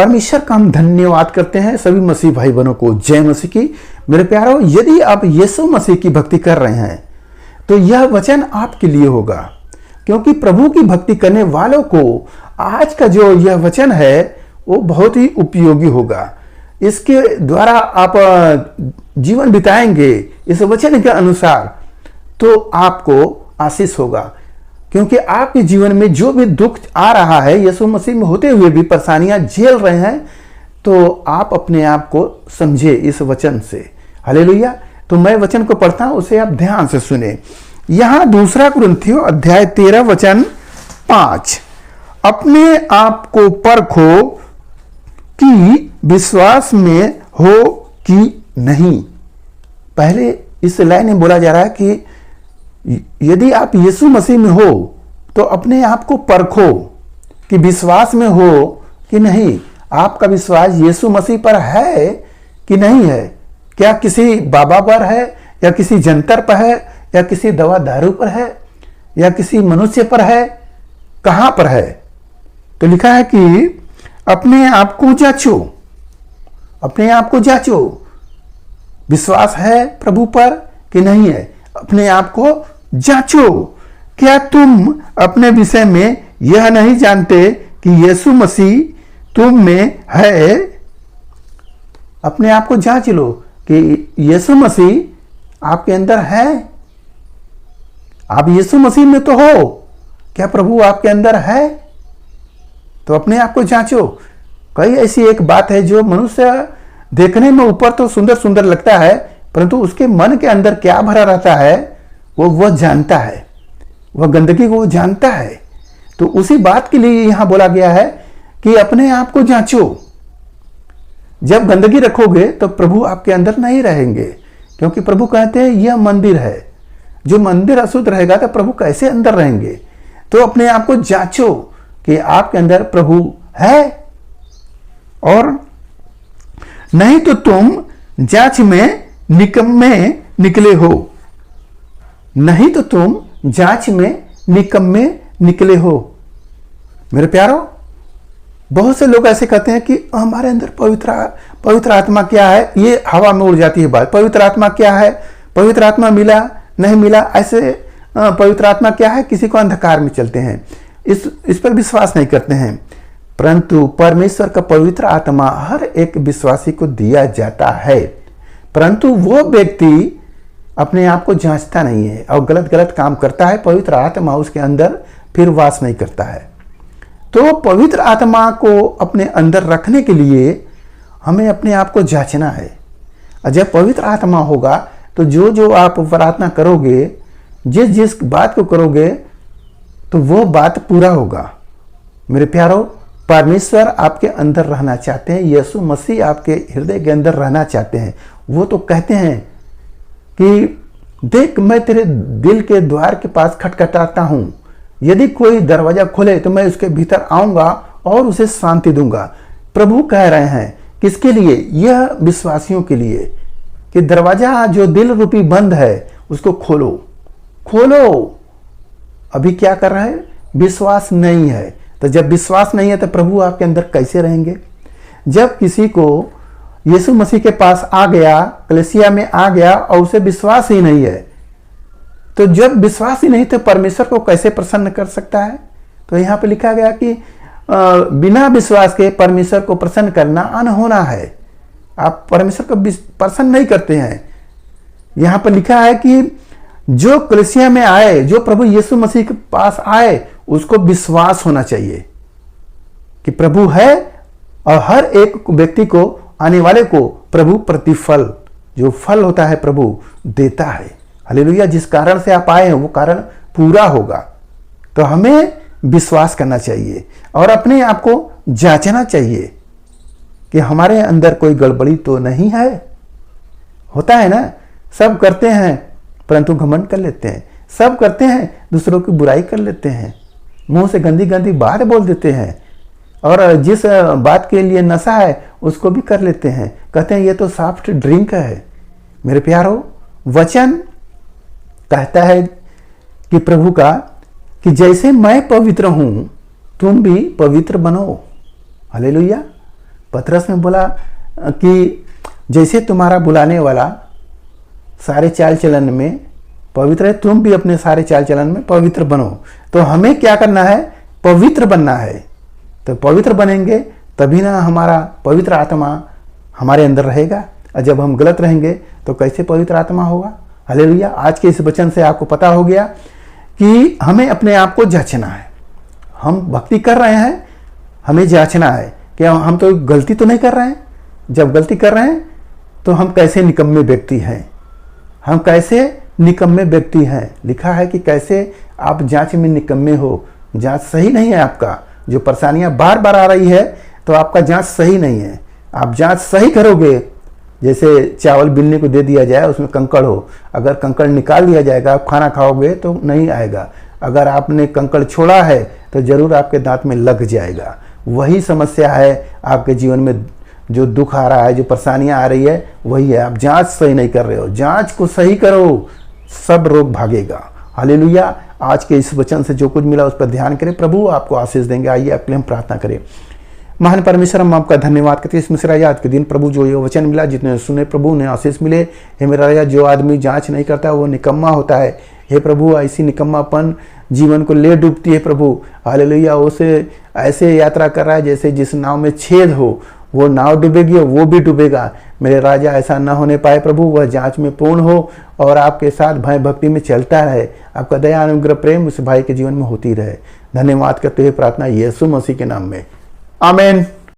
परमेश्वर का हम धन्यवाद करते हैं सभी मसीह भाई बहनों को। जय मसीह की। मेरे प्यारों, यदि आप यीशु मसीह की भक्ति कर रहे हैं तो यह वचन आपके लिए होगा, क्योंकि प्रभु की भक्ति करने वालों को आज का जो यह वचन है वो बहुत ही उपयोगी होगा। इसके द्वारा आप जीवन बिताएंगे इस वचन के अनुसार तो आपको आशीष होगा, क्योंकि आपके जीवन में जो भी दुख आ रहा है, यीशु मसीह में होते हुए भी परेशानियां झेल रहे हैं, तो आप अपने आप को समझे इस वचन से। हालेलुया। तो मैं वचन को पढ़ता हूं, उसे आप ध्यान से सुने। यहां 2 कुरिन्थियों अध्याय 13 वचन 5, अपने आप को परखो कि विश्वास में हो कि नहीं। पहले इस लाइन में बोला जा रहा है कि यदि आप यीशु मसीह में हो तो अपने आप को परखो कि विश्वास में हो कि नहीं। आपका विश्वास यीशु मसीह पर है कि नहीं है? क्या किसी बाबा पर है, या किसी जंतर पर है, या किसी दवा दारू पर है, या किसी मनुष्य पर है? कहां पर है? तो लिखा है कि अपने आप को जांचो, अपने आप को जांचो, विश्वास है प्रभु पर कि नहीं है। अपने आप को जांचो। क्या तुम अपने विषय में यह नहीं जानते कि यीशु मसीह तुम में है? अपने आप को जांच लो कि यीशु मसीह आपके अंदर है। आप यीशु मसीह में तो हो, क्या प्रभु आपके अंदर है? तो अपने आप को जांचो। कई ऐसी एक बात है जो मनुष्य देखने में ऊपर तो सुंदर सुंदर लगता है, परंतु उसके मन के अंदर क्या भरा रहता है वह जानता है, वह गंदगी को जानता है। तो उसी बात के लिए यहां बोला गया है कि अपने आप को जांचो। जब गंदगी रखोगे तो प्रभु आपके अंदर नहीं रहेंगे, क्योंकि प्रभु कहते हैं यह मंदिर है। जो मंदिर अशुद्ध रहेगा तो प्रभु कैसे अंदर रहेंगे? तो अपने आप को जांचो कि आपके अंदर प्रभु है, और नहीं तो तुम जांच में निकम्मे निकले हो। नहीं तो तुम जांच में निकम्मे निकले हो। मेरे प्यारो, बहुत से लोग ऐसे कहते हैं कि हमारे अंदर पवित्र आत्मा क्या है, ये हवा में उड़ जाती है बात। पवित्र आत्मा क्या है, पवित्र आत्मा मिला नहीं मिला, ऐसे पवित्र आत्मा क्या है, किसी को अंधकार में चलते हैं, इस पर विश्वास नहीं करते हैं। परंतु परमेश्वर का पवित्र आत्मा हर एक विश्वासी को दिया जाता है, परंतु वो व्यक्ति अपने आप को जांचता नहीं है और गलत गलत काम करता है। पवित्र आत्मा उसके अंदर फिर वास नहीं करता है। तो पवित्र आत्मा को अपने अंदर रखने के लिए हमें अपने आप को जांचना है। और जब पवित्र आत्मा होगा तो जो जो आप प्रार्थना करोगे, जिस जिस बात को करोगे, तो वो बात पूरा होगा। मेरे प्यारों, परमेश्वर आपके अंदर रहना चाहते हैं, यीशु मसीह आपके हृदय के अंदर रहना चाहते हैं। वो तो कहते हैं कि देख, मैं तेरे दिल के द्वार के पास खटखटाता हूं, यदि कोई दरवाजा खोले तो मैं उसके भीतर आऊंगा और उसे शांति दूंगा। प्रभु कह रहे हैं किसके लिए? यह विश्वासियों के लिए कि दरवाजा जो दिल रूपी बंद है उसको खोलो, खोलो। अभी क्या कर रहे हैं? विश्वास नहीं है। तो जब विश्वास नहीं है तो प्रभु आपके अंदर कैसे रहेंगे? जब किसी को यीशु मसीह के पास आ गया, कलीसिया में आ गया और उसे विश्वास ही नहीं है, तो जब विश्वास ही नहीं तो परमेश्वर को कैसे प्रसन्न कर सकता है? तो यहां पे लिखा गया कि बिना विश्वास के परमेश्वर को प्रसन्न करना अनहोना है। आप परमेश्वर को प्रसन्न नहीं करते हैं। यहां पर लिखा है कि जो कलीसिया में आए, जो प्रभु यीशु मसीह के पास आए, उसको विश्वास होना चाहिए कि प्रभु है, और हर एक व्यक्ति को, आने वाले को प्रभु प्रतिफल, जो फल होता है प्रभु देता है। हालेलुया। जिस कारण से आप आए हैं वो कारण पूरा होगा। तो हमें विश्वास करना चाहिए और अपने आप को जांचना चाहिए कि हमारे अंदर कोई गड़बड़ी तो नहीं है। होता है ना, सब करते हैं परंतु घमंड कर लेते हैं, सब करते हैं दूसरों की बुराई कर लेते हैं, मुंह से गंदी गंदी बात बोल देते हैं, और जिस बात के लिए नशा है उसको भी कर लेते हैं। कहते हैं ये तो सॉफ्ट ड्रिंक है। मेरे प्यारो, वचन कहता है कि प्रभु का कि जैसे मैं पवित्र हूं तुम भी पवित्र बनो। हालेलुया। पतरस ने बोला कि जैसे तुम्हारा बुलाने वाला सारे चाल चलन में पवित्र है, तुम भी अपने सारे चाल चलन में पवित्र बनो। तो हमें क्या करना है? पवित्र बनना है। तो पवित्र बनेंगे तभी ना हमारा पवित्र आत्मा हमारे अंदर रहेगा, और जब हम गलत रहेंगे तो कैसे पवित्र आत्मा होगा? हालेलुया। आज के इस वचन से आपको पता हो गया कि हमें अपने आप को जांचना है। हम भक्ति कर रहे हैं, हमें जांचना है कि हम तो गलती तो नहीं कर रहे हैं। जब गलती कर रहे हैं तो हम कैसे निकम्मे व्यक्ति हैं, हम कैसे निकम्मे व्यक्ति हैं। लिखा है कि कैसे आप जांच में निकम्मे हो। जांच सही नहीं है आपका, जो परेशानियां बार बार आ रही है तो आपका जांच सही नहीं है। आप जांच सही करोगे, जैसे चावल बिनने को दे दिया जाए, उसमें कंकड़ हो, अगर कंकड़ निकाल दिया जाएगा, आप खाना खाओगे तो नहीं आएगा। अगर आपने कंकड़ छोड़ा है तो जरूर आपके दांत में लग जाएगा। वही समस्या है आपके जीवन में, जो दुख आ रहा है, जो परेशानियां आ रही है, वही है। आप जांच सही नहीं कर रहे हो। जांच को सही करो, सब रोग भागेगा। हालेलुया। आज के इस वचन से जो कुछ मिला उस पर ध्यान करें, प्रभु आपको आशीष देंगे। आइए आपके लिए हम प्रार्थना करें। महान परमेश्वर, हम आपका धन्यवाद करते हैं इस मिश्रा आज के दिन प्रभु जो ये वचन मिला, जितने सुने प्रभु ने आशीष मिले। हे मेरा राजा, जो आदमी जांच नहीं करता वो निकम्मा होता है। हे प्रभु, ऐसी निकम्मापन जीवन को ले डूबती है प्रभु। हालेलुया। उसे ऐसे यात्रा कर रहा है जैसे जिस नाव में छेद हो, वो नाव डूबेगी और वो भी डूबेगा। मेरे राजा, ऐसा ना होने पाए प्रभु, वह जांच में पूर्ण हो और आपके साथ भय भक्ति में चलता रहे। आपका दया अनुग्रह प्रेम उस भाई के जीवन में होती रहे। धन्यवाद करते हुए प्रार्थना यीशु मसीह के नाम में, आमीन।